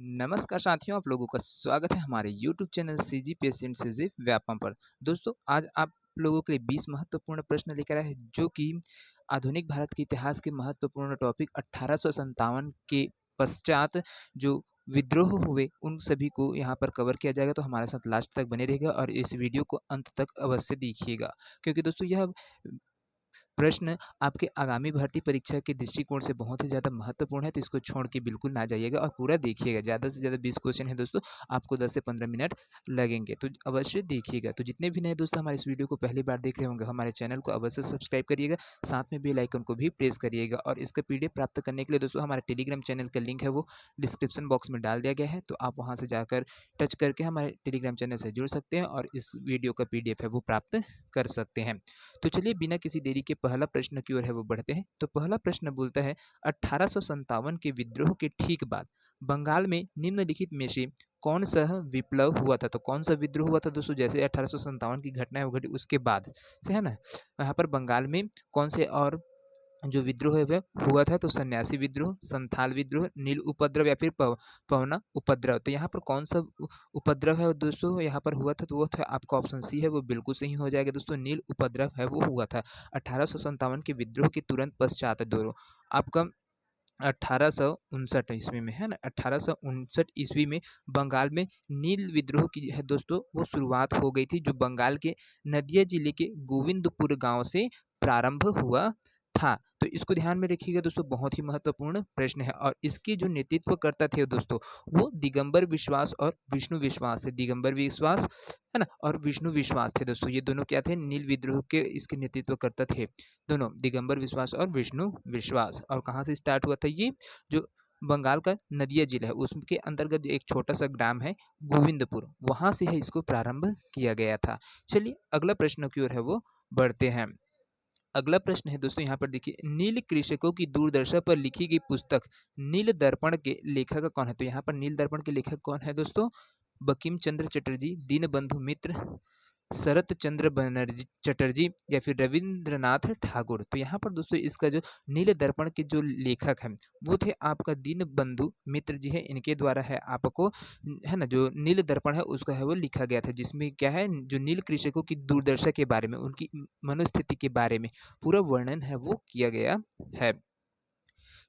नमस्कार साथियों, आप लोगों का स्वागत है हमारे YouTube channel CGPSC and CG Vyapam पर। दोस्तों, आज आप लोगों के लिए 20 महत्वपूर्ण प्रश्न लेकर आए हैं जो कि आधुनिक भारत के इतिहास के महत्वपूर्ण टॉपिक 1857 के पश्चात जो विद्रोह हुए उन सभी को यहाँ पर कवर किया जाएगा। तो हमारे साथ लास्ट तक बने रहिएगा और इस वीडियो को अंत तक अवश्य देखिएगा, क्योंकि दोस्तों यह प्रश्न आपके आगामी भर्ती परीक्षा के दृष्टिकोण से बहुत ही ज़्यादा महत्वपूर्ण है, तो इसको छोड़ के बिल्कुल ना जाइएगा और पूरा देखिएगा। ज़्यादा से ज़्यादा 20 क्वेश्चन है दोस्तों, आपको 10 से 15 मिनट लगेंगे, तो अवश्य देखिएगा। तो जितने भी नए दोस्त हमारे इस वीडियो को पहली बार देख रहे होंगे, हमारे चैनल को अवश्य सब्सक्राइब करिएगा, साथ में बेल आइकन को भी प्रेस करिएगा। और इसका पीडीएफ प्राप्त करने के लिए दोस्तों हमारे टेलीग्राम चैनल का लिंक है वो डिस्क्रिप्शन बॉक्स में डाल दिया गया है, तो आप वहाँ से जाकर टच करके हमारे टेलीग्राम चैनल से जुड़ सकते हैं और इस वीडियो का पीडीएफ है वो प्राप्त कर सकते हैं। तो चलिए बिना किसी देरी के पहला प्रश्न की ओर है वो बढ़ते हैं। तो पहला प्रश्न बोलता है 1857 के विद्रोह के ठीक बाद बंगाल में निम्नलिखित में से कौन सा विप्लव हुआ था। तो कौन सा विद्रोह हुआ था दोस्तों, जैसे 1857 की घटना है वो घटी उसके बाद से है ना। यहाँ पर बंगाल में कौन से और जो विद्रोह है वह हुआ था, तो सन्यासी विद्रोह, संथाल विद्रोह, नील उपद्रव या फिर पवना उपद्रव। तो यहाँ पर कौन सा उपद्रव है दोस्तों यहाँ पर हुआ था, तो वो था आपका ऑप्शन सी है वो बिल्कुल सही हो जाएगा दोस्तों। नील उपद्रव है वो हुआ था 1857 के विद्रोह के तुरंत पश्चात दोनों आपका 1859 ईस्वी में है ना। 1859 ईस्वी में बंगाल में नील विद्रोह की है दोस्तों वो शुरुआत हो गई थी, जो बंगाल के नदिया जिले के गोविंदपुर गांव से प्रारंभ हुआ था। तो इसको ध्यान में रखिएगा दोस्तों, बहुत ही महत्वपूर्ण प्रश्न है। और इसकी जो नेतृत्व करता थे दोस्तों वो दिगंबर विश्वास और विष्णु विश्वास थे। दिगंबर विश्वास है ना और विष्णु विश्वास थे दोस्तों, ये दोनों क्या थे, नील विद्रोह के इसके नेतृत्व करता थे दोनों, दिगंबर विश्वास और विष्णु विश्वास। और कहाँ से स्टार्ट हुआ था ये, जो बंगाल का नदिया जिला है उसके अंतर्गत एक छोटा सा ग्राम है गोविंदपुर, वहां से है इसको प्रारंभ किया गया था। चलिए अगला प्रश्न की ओर है वो बढ़ते हैं। अगला प्रश्न है दोस्तों यहाँ पर देखिए, नील कृषकों की दूरदर्शन पर लिखी गई पुस्तक नील दर्पण के लेखक कौन है। तो यहाँ पर नील दर्पण के लेखक कौन है दोस्तों, बंकिम चंद्र चटर्जी, दीनबंधु मित्र, शरत चंद्र बनर्जी चटर्जी या फिर रविंद्रनाथ ठाकुर। तो यहाँ पर दोस्तों इसका जो नील दर्पण के जो लेखक हैं वो थे आपका दीन बंधु मित्र जी है, इनके द्वारा है आपको है ना जो नील दर्पण है उसका है वो लिखा गया था, जिसमें क्या है जो नील कृषकों की दुर्दशा के बारे में, उनकी मनोस्थिति के बारे में पूरा वर्णन है वो किया गया है।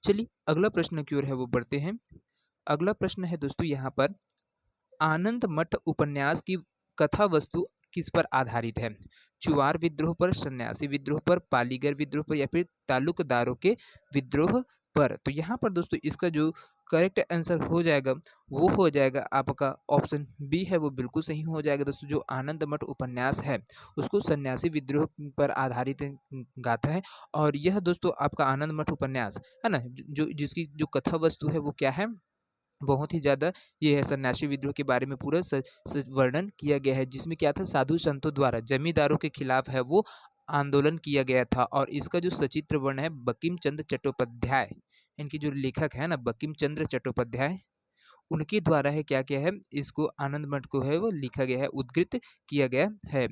चलिए अगला प्रश्न की ओर है वो बढ़ते हैं। अगला प्रश्न है दोस्तों यहाँ पर, आनंद मठ उपन्यास की कथा वस्तु किस पर आधारित है। चुवार विद्रोह पर, सन्यासी विद्रोह पर, पालीगर विद्रोह पर या फिर तालुकदारों के विद्रोह पर। तो यहाँ पर दोस्तों इसका जो करेक्ट आंसर हो जाएगा वो हो जाएगा आपका ऑप्शन बी है वो बिल्कुल सही हो जाएगा दोस्तों। जो आनंद मठ उपन्यास है उसको सन्यासी विद्रोह पर आधारित गाथा है। और यह दोस्तों आपका आनंद मठ उपन्यास है ना जो जिसकी जो कथा वस्तु है वो क्या है, बहुत ही ज़्यादा ये है सन्यासी विद्रोह के बारे में पूरा वर्णन किया गया है, जिसमें क्या था साधु संतों द्वारा जमींदारों के खिलाफ है वो आंदोलन किया गया था। और इसका जो सचित्र वर्ण है बंकिम चंद्र चट्टोपाध्याय, इनकी जो लेखक है ना बंकिम चंद्र चट्टोपाध्याय, उनके द्वारा है क्या क्या है इसको आनंद मठ को है वो लिखा गया है, उद्धृत किया गया है।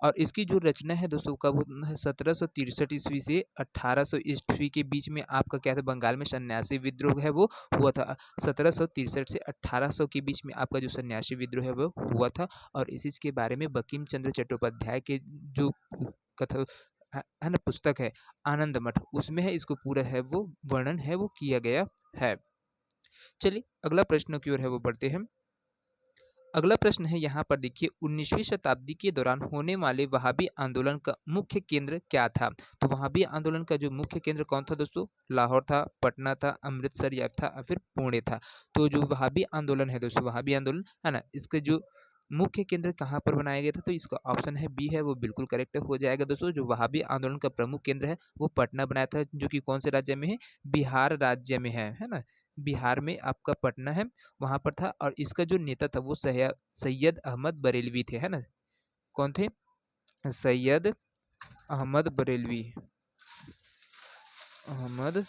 और इसकी जो रचना है दोस्तों कब 1763 ईस्वी से 1800 ईस्वी के बीच में आपका क्या था, बंगाल में सन्यासी विद्रोह है वो हुआ था। 1763 से 1800 के बीच में आपका जो सन्यासी विद्रोह है वो हुआ था। और इसी के बारे में बंकिम चंद्र चट्टोपाध्याय के जो कथा है ना पुस्तक है आनंद मठ, उसमें है इसको पूरा है वो वर्णन है वो किया गया है। चलिए अगला प्रश्न की ओर है वो बढ़ते हैं। अगला प्रश्न है यहाँ पर देखिए, 19वीं शताब्दी के दौरान होने वाले वहाबी आंदोलन का मुख्य केंद्र क्या था। तो वहाबी आंदोलन का जो मुख्य केंद्र कौन था दोस्तों, लाहौर था, पटना था, अमृतसर या था फिर पुणे था। तो जो वहाबी आंदोलन है दोस्तों, वहाबी आंदोलन है ना, इसका जो मुख्य केंद्र कहाँ पर बनाया गया था, तो इसका ऑप्शन है बी है वो बिल्कुल करेक्ट हो जाएगा दोस्तों। जो वहाबी आंदोलन का प्रमुख केंद्र है वो पटना बनाया था, जो कि कौन से राज्य में है, बिहार राज्य में है ना। बिहार में आपका पटना है वहां पर था। और इसका जो नेता था वो सैयद अहमद बरेलवी थे है ना। कौन थे, सैयद अहमद बरेलवी, अहमद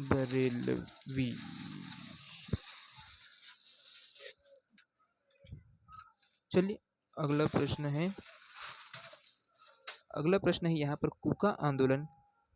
बरेलवी। चलिए अगला प्रश्न है, अगला प्रश्न है यहाँ पर कुका आंदोलन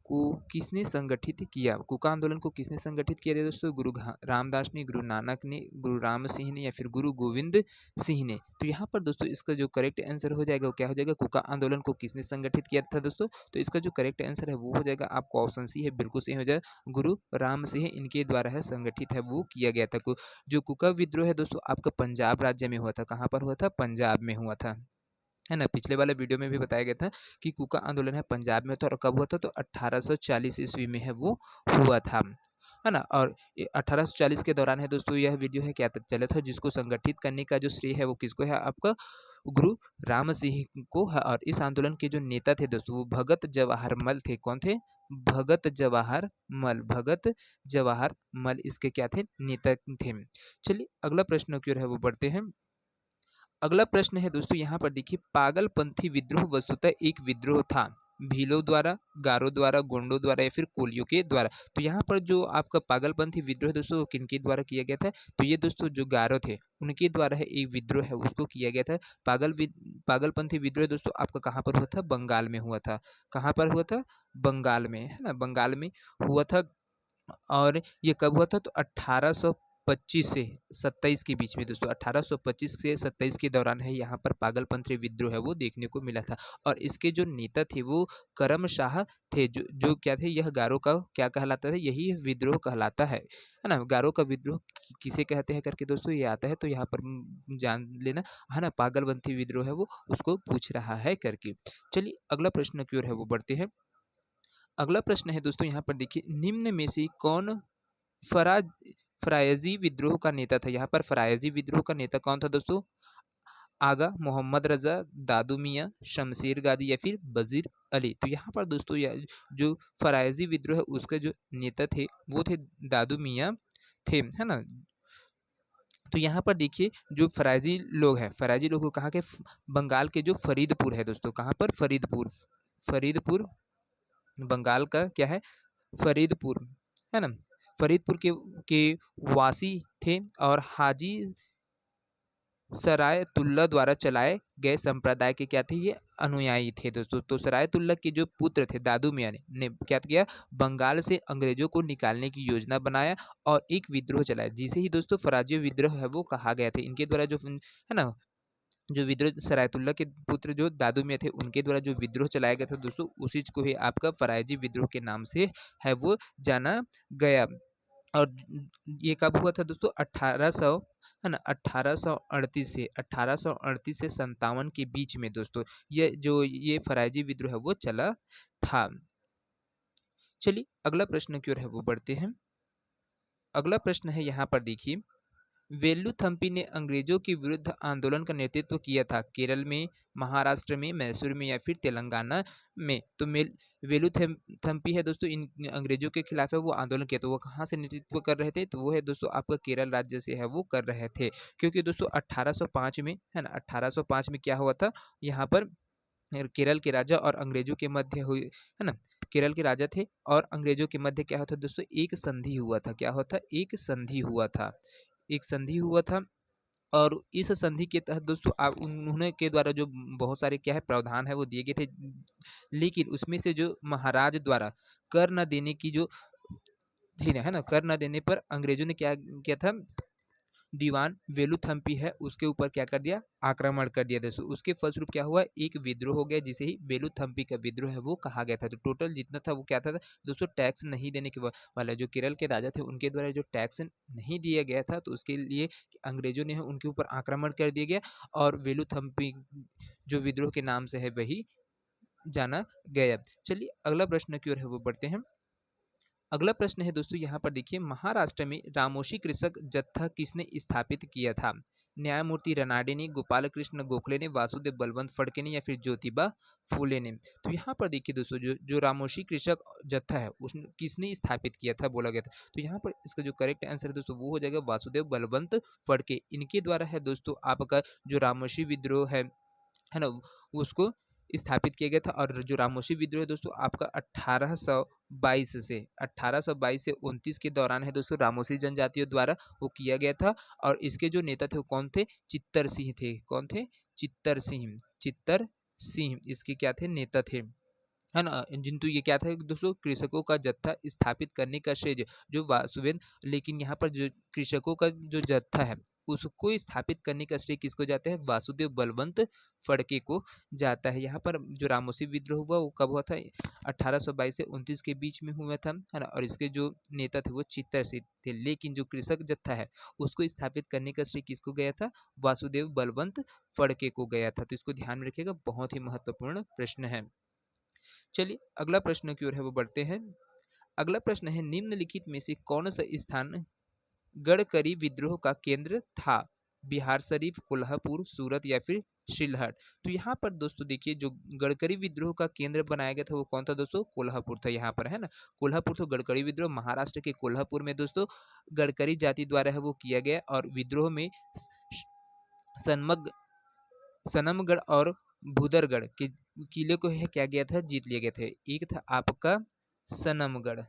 को किसने संगठित किया? कुका आंदोलन को किसने संगठित किया था दोस्तों? गुरु रामदास ने, गुरु नानक ने, गुरु राम सिंह ने या फिर गुरु गोविंद सिंह ने। तो यहाँ पर दोस्तों इसका जो करेक्ट आंसर हो जाएगा वो क्या हो जाएगा? कुका आंदोलन को किसने संगठित किया था दोस्तों? तो इसका जो करेक्ट आंसर है वो हो जाएगा आपका ऑप्शन सी है, बिल्कुल सही हो जाएगा, गुरु राम सिंह, इनके द्वारा है संगठित है वो किया गया था। जो कुका विद्रोह है दोस्तों आपका पंजाब राज्य में हुआ था। कहाँ पर हुआ था? पंजाब में हुआ था, है ना। पिछले वाले वीडियो में भी बताया गया था कि कुका आंदोलन है पंजाब में था और कब हुआ था? तो 1840 ईस्वी में है वो हुआ था, है ना। और 1840 के दौरान है दोस्तों यह वीडियो है क्या चला था, जिसको संगठित करने का जो श्रेय है वो किसको है? आपका गुरु राम सिंह को है। और इस आंदोलन के जो नेता थे दोस्तों वो भगत जवाहर मल थे। कौन थे? भगत जवाहर मल। भगत जवाहर मल इसके क्या थे? नेता थे। चलिए अगला प्रश्न की ओर है वो बढ़ते हैं। अगला प्रश्न है दोस्तों यहाँ पर देखिए, पागलपंथी विद्रोह वस्तुतः एक विद्रोह था भीलों द्वारा, गारो द्वारा, गोंडों द्वारा या फिर कोलियों के द्वारा। तो यहाँ पर जो आपका पागलपंथी विद्रोह दोस्तों किनके द्वारा किया गया था? तो ये दोस्तों जो गारो थे उनके द्वारा है एक विद्रोह है उसको किया गया था। पागलपंथी विद्रोह दोस्तों आपका कहाँ पर हुआ था? बंगाल में हुआ था। कहाँ पर हुआ था? बंगाल में, है ना, बंगाल में हुआ था। और ये कब हुआ था? तो 1825 से 27 के बीच में दोस्तों, 1825 से 27 के दौरान है यहाँ पर पागलपंथी विद्रोह है वो देखने को मिला था। और इसके जो नेता थे वो करम शाह थे, जो क्या थे? यह गारो का क्या कहलाता है? यही विद्रोह कहलाता है ना। गारो का विद्रोह किसे कहते हैं करके दोस्तों ये आता है, तो यहाँ पर जान लेना, है ना। पागलपंथी विद्रोह है वो उसको पूछ रहा है करके। चलिए अगला प्रश्न की ओर है वो बढ़ते हैं। अगला प्रश्न है दोस्तों यहाँ पर देखिए, निम्न में से कौन फराज फरायजी विद्रोह का नेता था? यहाँ पर फरायजी विद्रोह का नेता कौन था दोस्तों? आगा मोहम्मद रजा, दादू मियाँ, शमशेर गाजी या फिर वजीर अली। तो यहाँ पर दोस्तों जो फरायजी विद्रोह है उसके जो नेता थे वो थे दादू मियाँ थे, है ना। तो यहाँ पर देखिए जो फरायजी लोग हैं, फरायजी लोग कहाँ के? बंगाल के जो फरीदपुर है दोस्तों। कहाँ पर? फरीदपुर। फरीदपुर बंगाल का क्या है? फरीदपुर, है ना। फरीदपुर के वासी थे और हाजी सरायतुल्ला द्वारा चलाए गए संप्रदाय के क्या थे? ये अनुयायी थे दोस्तों। तो सरायतुल्ला के जो पुत्र थे दादू मियाँ ने क्या किया? बंगाल से अंग्रेजों को निकालने की योजना बनाया और एक विद्रोह चलाया, जिसे ही दोस्तों फराजी विद्रोह है वो कहा गया था। इनके द्वारा जो है ना जो विद्रोह सरायतुल्ला के पुत्र जो दादू मियाँ थे उनके द्वारा जो विद्रोह चलाया गया था दोस्तों उसी को ही आपका फरायजी विद्रोह के नाम से है वो जाना गया। और ये कब हुआ था दोस्तों? 1800, है ना, 1838 से 57 के बीच में दोस्तों ये फरायजी विद्रोह है वो चला था। चलिए अगला प्रश्न की ओर है वो बढ़ते हैं। अगला प्रश्न है यहाँ पर देखिए, वेलुथम्पी ने अंग्रेजों के विरुद्ध आंदोलन का नेतृत्व किया था केरल में, महाराष्ट्र में, मैसूर में या फिर तेलंगाना में। तो वेलुथम्पी है दोस्तों इन अंग्रेजों के खिलाफ है वो आंदोलन किया, तो वो कहाँ से नेतृत्व कर रहे थे? तो वो है दोस्तों आपका केरल राज्य से है वो कर रहे थे। क्योंकि दोस्तों 1805 में, है ना, 1805 में क्या हुआ था? यहाँ पर केरल के राजा और अंग्रेजों के मध्य हुई, है ना। केरल के राजा थे और अंग्रेजों के मध्य क्या होता दोस्तों? एक संधि हुआ था। क्या होता? एक संधि हुआ था। एक संधि हुआ था। और इस संधि के तहत दोस्तों आप उन्होंने के द्वारा जो बहुत सारे क्या है प्रावधान है वो दिए गए थे, लेकिन उसमें से जो महाराज द्वारा कर न देने की जो थी, है ना, कर न देने पर अंग्रेजों ने क्या किया था? दीवान वेलुथम्पी है उसके ऊपर क्या कर दिया? आक्रमण कर दिया दोस्तों। उसके फलस्वरूप क्या हुआ? एक विद्रोह हो गया जिसे ही वेलुथम्पी का विद्रोह है वो कहा गया था। तो टोटल जितना था वो क्या था दोस्तों? टैक्स नहीं देने के वाला जो केरल के राजा थे उनके द्वारा जो टैक्स नहीं दिया गया था, तो उसके लिए अंग्रेजों ने उनके ऊपर आक्रमण कर दिया गया और वेलुथम्पी जो विद्रोह के नाम से है वही जाना गया। चलिए अगला प्रश्न की ओर है वो बढ़ते हैं। अगला प्रश्न है दोस्तों यहाँ पर देखिए, महाराष्ट्र में रामोशी कृषक जत्था किसने स्थापित किया था? न्यायमूर्ति रनाडे ने, गोपाल कृष्ण गोखले ने, वासुदेव बलवंत फड़के ने या फिर ज्योतिबा फूले ने। तो यहाँ पर देखिए दोस्तों जो रामोशी कृषक जत्था है उसने किसने स्थापित किया था बोला गया था। तो यहाँ पर इसका जो करेक्ट आंसर है दोस्तों वो हो जाएगा वासुदेव बलवंत फड़के। इनके द्वारा है दोस्तों आपका जो रामोशी विद्रोह है ना, उसको स्थापित किया गया था। और जो रामोशी विद्रोह है दोस्तों आपका 1822 से 29 के दौरान है दोस्तों रामोशी जनजातियों द्वारा वो किया गया था। और इसके जो नेता थे वो कौन थे? चित्तर सिंह थे। कौन थे? चित्तर सिंह। चित्तर सिंह इसके क्या थे? नेता थे। है ना। किंतु ये क्या था दोस्तों, कृषकों का जत्था स्थापित करने का श्रेय जो वासुदेव, लेकिन यहाँ पर जो कृषकों का जो जत्था है उसको स्थापित करने का श्रेय किसको जाता है, वासुदेव बलवंत फड़के को जाता है। यहाँ पर जो रामोसी विद्रोह हुआ वो कब हुआ था, 1822 से 29 के बीच में हुआ था, है ना। और इसके जो नेता थे वो चित्तरसेन थे, लेकिन जो कृषक जत्था है उसको स्थापित करने का श्रेय किसको गया था, वासुदेव बलवंत फड़के को गया था। तो इसको ध्यान में रखिएगा, बहुत ही महत्वपूर्ण प्रश्न है। चलिए अगला प्रश्न की ओर है वो बढ़ते हैं। अगला प्रश्न है, निम्नलिखित में से कौन सा स्थान गडकरी विद्रोह का केंद्र था, बिहार शरीफ, कोल्हापुर, सूरत या फिर शिलहट। तो यहाँ पर दोस्तों देखिए, जो गडकरी विद्रोह का केंद्र बनाया गया था वो कौन था दोस्तों, कोल्हापुर था। यहाँ पर है ना, कोल्हापुर। तो गडकरी विद्रोह महाराष्ट्र के कोल्हापुर में दोस्तों गडकरी जाति द्वारा है वो किया गया, और विद्रोह में सनमग सनमगढ़ और भूदरगढ़ के किले को है क्या गया था, जीत लिए गए थे। एक था आपका सनमगढ़,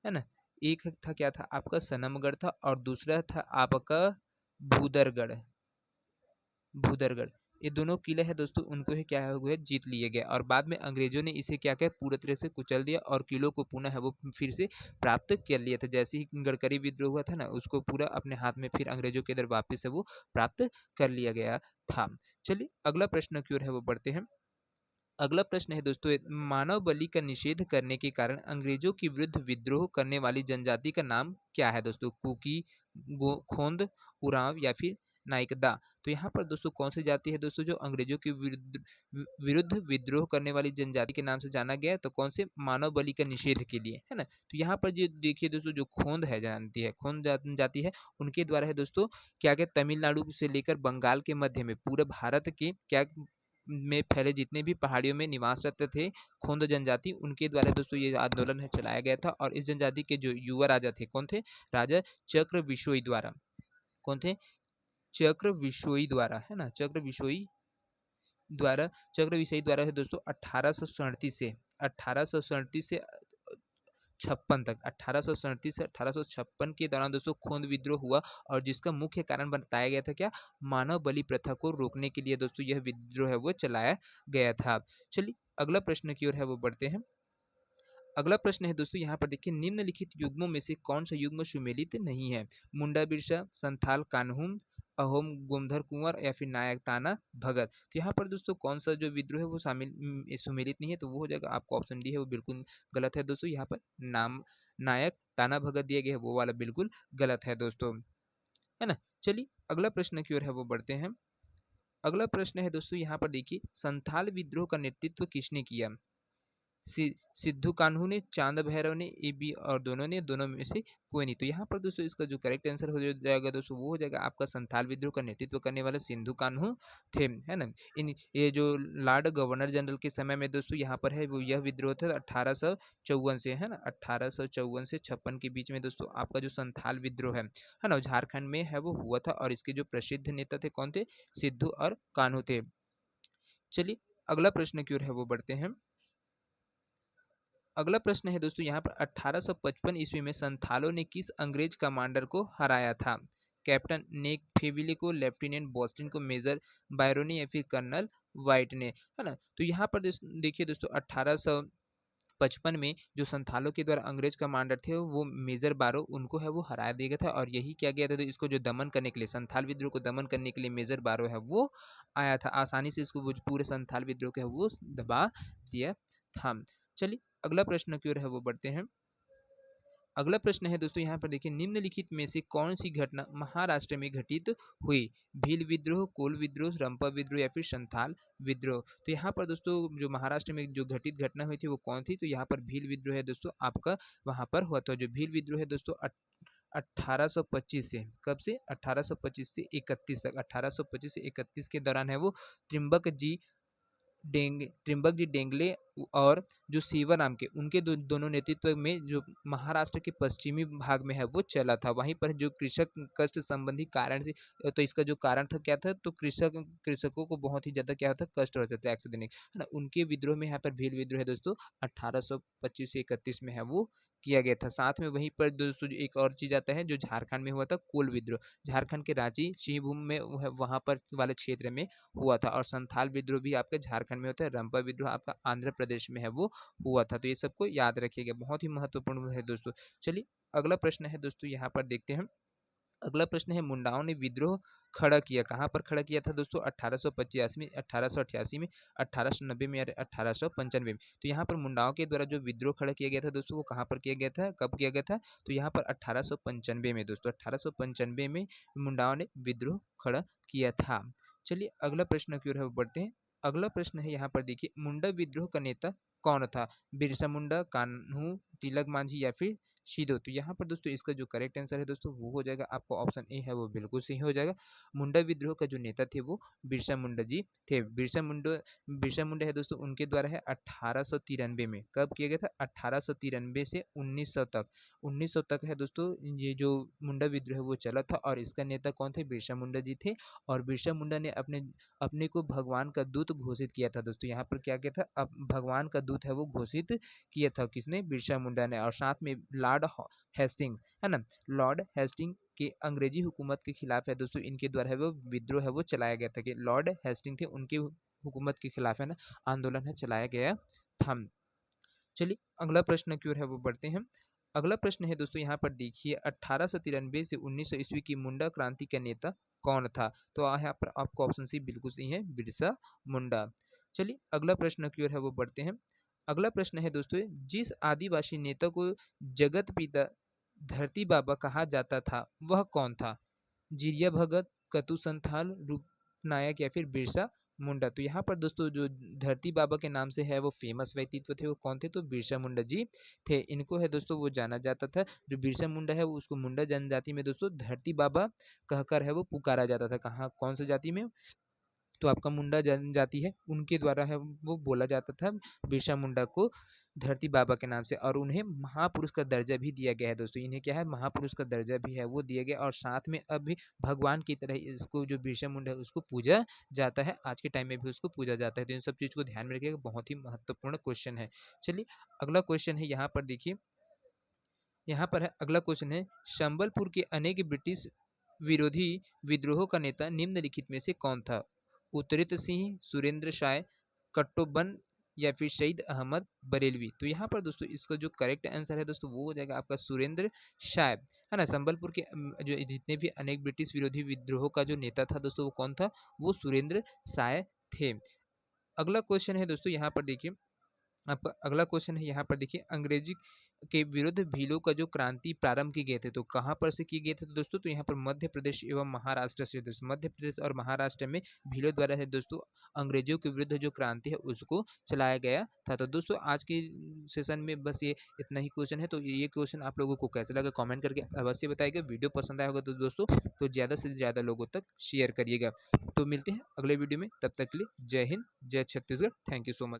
है ना, एक था क्या था आपका सनमगढ़ था, और दूसरा था आपका भूदरगढ़। भूदरगढ़, ये दोनों किले हैं दोस्तों, उनको है क्या हुआ, जीत लिए गए, और बाद में अंग्रेजों ने इसे क्या किया, पूरी तरह से कुचल दिया और किलों को पुनः है वो फिर से प्राप्त कर लिया था। जैसे ही गडकरी विद्रोह हुआ था ना, उसको पूरा अपने हाथ में फिर अंग्रेजों के इधर वापिस है वो प्राप्त कर लिया गया था। चलिए अगला प्रश्न की ओर है वो बढ़ते हैं। अगला प्रश्न है दोस्तों, मानव बलि का निषेध करने के कारण अंग्रेजों के विरुद्ध विद्रोह करने वाली जनजाति का नाम क्या है दोस्तों, कुकी, खोंद, उरांव या फिर नाइकदा। तो यहाँ पर दोस्तों कौन सी जाति है दोस्तों जो अंग्रेजों के विरुद्ध विद्रोह करने वाली जनजाति के नाम से जाना गया है, तो कौन से, मानव बलि का निषेध के लिए, है ना। तो यहाँ पर जो देखिए दोस्तों, जो खोंद है जानती है, खोंद जाति है, उनके द्वारा है दोस्तों क्या क्या, तमिलनाडु से लेकर बंगाल के मध्य में पूरे भारत के क्या में फैले जितने भी पहाड़ियों में निवासरत थे खोंद जनजाति, उनके द्वारा दोस्तों ये आंदोलन है चलाया गया था। और इस जनजाति के जो युवा राजा थे कौन थे, राजा चक्र विशोई द्वारा, कौन थे, चक्र विशोई द्वारा, है ना, चक्र विशोई द्वारा, चक्र विशोई द्वारा है दोस्तों 1837 से 1837 से 56 तक, 1837 से 1856 के दौरान दोस्तों खोंद विद्रोह हुआ, और जिसका मुख्य कारण बताया गया था क्या, मानव बलि प्रथा को रोकने के लिए दोस्तों यह विद्रोह है वो चलाया गया था। चलिए अगला प्रश्न की ओर है वो बढ़ते हैं। अगला प्रश्न है दोस्तों, यहाँ पर देखिए, निम्नलिखित युग्मों में से कौन सा युग्म सुमेलित नहीं है, मुंडा बिरसा, संथाल कान्हूम, अहोम गोमधर कुंवर या फिर नायक ताना भगत। तो यहाँ पर दोस्तों कौन सा जो विद्रोह है वो सुमेलित नहीं है, तो वो हो जाएगा आपका ऑप्शन डी है वो बिल्कुल गलत है दोस्तों। यहाँ पर नाम नायक ताना भगत दिया गया है, वो वाला बिल्कुल गलत है दोस्तों, है ना। चलिए अगला प्रश्न की ओर है वो बढ़ते हैं। अगला प्रश्न है दोस्तों, यहाँ पर देखिए, संथाल विद्रोह का नेतृत्व किसने किया, सिद्धू कान्हू ने, चांद भैरव ने, ए बी और दोनों ने, दोनों में से कोई नहीं। तो यहाँ पर दोस्तों इसका जो करेक्ट आंसर हो जाएगा दोस्तों वो हो जाएगा आपका संथाल विद्रोह का नेतृत्व करने वाले सिद्धू कान्हू थे, है ना। इन ये जो लॉर्ड गवर्नर जनरल के समय में दोस्तों यहाँ पर है वो यह विद्रोह था 1854 से, है ना, 1854 से 56 के बीच में दोस्तों आपका जो संथाल विद्रोह है ना, झारखंड में है वो हुआ था, और इसके जो प्रसिद्ध नेता थे कौन थे, सिद्धू और कान्हू थे। चलिए अगला प्रश्न की ओर है वो बढ़ते हैं। अगला प्रश्न है दोस्तों, यहाँ पर 1855 ईस्वी में संथालों ने किस अंग्रेज कमांडर को हराया था, कैप्टन नेक फेविले को, लेफ्टिनेंट बॉस्टन को, मेजर बायरोनी या फिर कर्नल वाइट ने, है ना। तो यहाँ पर देखिए दोस्तों 1855 में जो संथालों के द्वारा अंग्रेज कमांडर थे वो मेजर बारो, उनको है वो हरा दिया गया था, और यही क्या गया था, तो इसको जो दमन करने के लिए, संथाल विद्रोह को दमन करने के लिए मेजर बारो है वो आया था, आसानी से इसको पूरे संथाल विद्रोह के है वो दबा दिया था। चलिए अगला प्रश्न की ओर है वो बढ़ते हैं। अगला प्रश्न है दोस्तों, यहाँ पर देखिए, निम्नलिखित में से कौन सी घटना महाराष्ट्र में घटित हुई, भील विद्रोह, कोल विद्रोह, रंपा विद्रोह या फिर संथाल विद्रोह। तो यहाँ पर दोस्तों जो महाराष्ट्र में जो घटित घटना हुई थी वो कौन थी, तो यहाँ पर भील विद्रोह है दोस्तों आपका वहां पर हुआ था। जो भील विद्रोह है दोस्तों 1825 से, कब से, 1825 से 31 तक, 1825 से 31 के दौरान है वो त्रिम्बक जी त्रिम्बक जी डेंगले और जो शिवराम के उनके दोनों नेतृत्व में जो महाराष्ट्र के पश्चिमी भाग में है वो चला था। वहीं पर जो कृषक कष्ट संबंधी कारण से, तो इसका जो कारण था क्या था, तो कृषकों को बहुत ही ज्यादा क्या होता कष्ट होता था टैक्स देने, है ना। उनके विद्रोह में यहाँ पर भील विद्रोह है दोस्तों 1825 से 31 में है वो किया गया था। साथ में वहीं पर दोस्तों एक और चीज आता है जो झारखंड में हुआ था, कोल विद्रोह। झारखंड के रांची सिंहभूम में वहां पर वाले क्षेत्र में हुआ था। और संथाल विद्रोह भी आपके झारखंड में होता है। रंपा विद्रोह आपका आंध्र प्रदेश में है वो हुआ था। तो ये सबको याद रखिएगा, बहुत ही महत्वपूर्ण है दोस्तों। चलिए अगला प्रश्न है दोस्तों, यहाँ पर देखते हैं। अगला प्रश्न है, मुंडाओं ने विद्रोह खड़ा किया, कहाँ पर खड़ा किया था दोस्तों? 1885 में, 1888 में, 1890 में या 1895 में। तो यहाँ पर मुंडाओं के द्वारा जो विद्रोह खड़ा किया गया था दोस्तों, वो कहाँ पर किया गया था, कब किया गया था? तो यहाँ पर 1895 में दोस्तों, 1895 में मुंडाओं ने विद्रोह खड़ा किया था। चलिए अगला प्रश्न की ओर है वो बढ़ते हैं। अगला प्रश्न है यहाँ पर देखिए, मुंडा विद्रोह का नेता कौन था? बिरसा मुंडा, कान्हू, तिलक मांझी या फिर शीदो? तो यहाँ पर दोस्तों इसका जो करेक्ट आंसर है दोस्तों वो हो जाएगा आपको ऑप्शन ए है वो बिल्कुल सही हो जाएगा। मुंडा विद्रोह का जो नेता थे वो बिरसा मुंडा जी थे। बिरसा मुंडा है दोस्तों, उनके द्वारा है 1893 में। कब किया गया था? 1893 से 1900 तक, 1900 तक है दोस्तों ये जो मुंडा विद्रोह है वो चला था। और इसका नेता कौन थे? बिरसा मुंडा जी थे। और बिरसा मुंडा ने अपने अपने को भगवान का दूत घोषित किया था दोस्तों। यहाँ पर क्या किया था? अब भगवान का दूत है वो घोषित किया था, किसने? बिरसा मुंडा ने। और साथ में लॉर्ड हेस्टिंग, है ना, लॉर्ड हेस्टिंग के अंग्रेजी हुकूमत के खिलाफ है दोस्तों इनके द्वारा है वो विद्रोह है वो चलाया गया था। कि लॉर्ड हेस्टिंग थे उनके हुकूमत के खिलाफ, है ना, आंदोलन है चलाया गया था। चलिए अगला प्रश्न की ओर है वो बढ़ते हैं। अगला प्रश्न है दोस्तों, यहाँ पर देखिए, 1893 से 1900 ईस्वी की मुंडा क्रांति का नेता कौन था? तो यहाँ पर आपको ऑप्शन सी बिल्कुल सही है, बिरसा मुंडा। चलिए अगला प्रश्न की ओर है वो बढ़ते हैं। अगला प्रश्न है दोस्तों, जिस आदिवासी नेता को जगत पिता धरती बाबा कहा जाता था वह कौन था? जिरिया भगत, कतु संथाल, रूपनायक या फिर बिरसा मुंडा? तो यहाँ पर दोस्तों जो धरती बाबा के नाम से है वो फेमस व्यक्तित्व थे, वो कौन थे? तो बिरसा मुंडा जी थे। इनको है दोस्तों वो जाना जाता था, जो बिरसा मुंडा है वो उसको मुंडा जनजाति में दोस्तों धरती बाबा कहकर है वो पुकारा जाता था। कहाँ, कौन सी जाति में? तो आपका मुंडा जनजाति है उनके द्वारा है वो बोला जाता था बिरसा मुंडा को धरती बाबा के नाम से। और उन्हें महापुरुष का दर्जा भी दिया गया है दोस्तों। इन्हें क्या है? महापुरुष का दर्जा भी है वो दिया गया। और साथ में अब भी भगवान की तरह इसको जो बिरसा मुंडा है उसको पूजा जाता है, आज के टाइम में भी उसको पूजा जाता है। तो इन सब चीज को ध्यान में रखिएगा, बहुत ही महत्वपूर्ण क्वेश्चन है। चलिए अगला क्वेश्चन है यहाँ पर देखिए, यहाँ पर है अगला क्वेश्चन है, संबलपुर के अनेक ब्रिटिश विरोधी विद्रोहों का नेता निम्नलिखित में से कौन था? उतरित सिंह, सुरेंद्र शाह, कट्टोबन या फिर शहीद अहमद बरेलवी? तो यहाँ पर दोस्तों इसका जो करेक्ट आंसर है दोस्तों वो हो जाएगा आपका सुरेंद्र शाह, है ना। संबलपुर के जो जितने भी अनेक ब्रिटिश विरोधी विद्रोहों का जो नेता था दोस्तों वो कौन था? वो सुरेंद्र शाह थे। अगला क्वेश्चन है दोस्तों, यहाँ पर देखिए, आपका अगला क्वेश्चन है यहाँ पर देखिए, अंग्रेजी के विरुद्ध भीलों का जो क्रांति प्रारंभ की गए थे तो कहाँ पर से किए गए थे दोस्तों? तो यहाँ पर मध्य प्रदेश एवं महाराष्ट्र से दोस्तों। मध्य प्रदेश और महाराष्ट्र में भीलों द्वारा है दोस्तों अंग्रेजों के विरुद्ध जो क्रांति है उसको चलाया गया था। तो दोस्तों आज के सेशन में बस ये इतना ही क्वेश्चन है। तो ये क्वेश्चन आप लोगों को कैसा लगा कमेंट करके अवश्य बताइएगा। वीडियो पसंद आया होगा तो दोस्तों तो ज़्यादा से ज़्यादा लोगों तक शेयर करिएगा। तो मिलते हैं अगले वीडियो में, तब तक के लिए जय हिंद, जय Chhattisgarh. Thank you so much.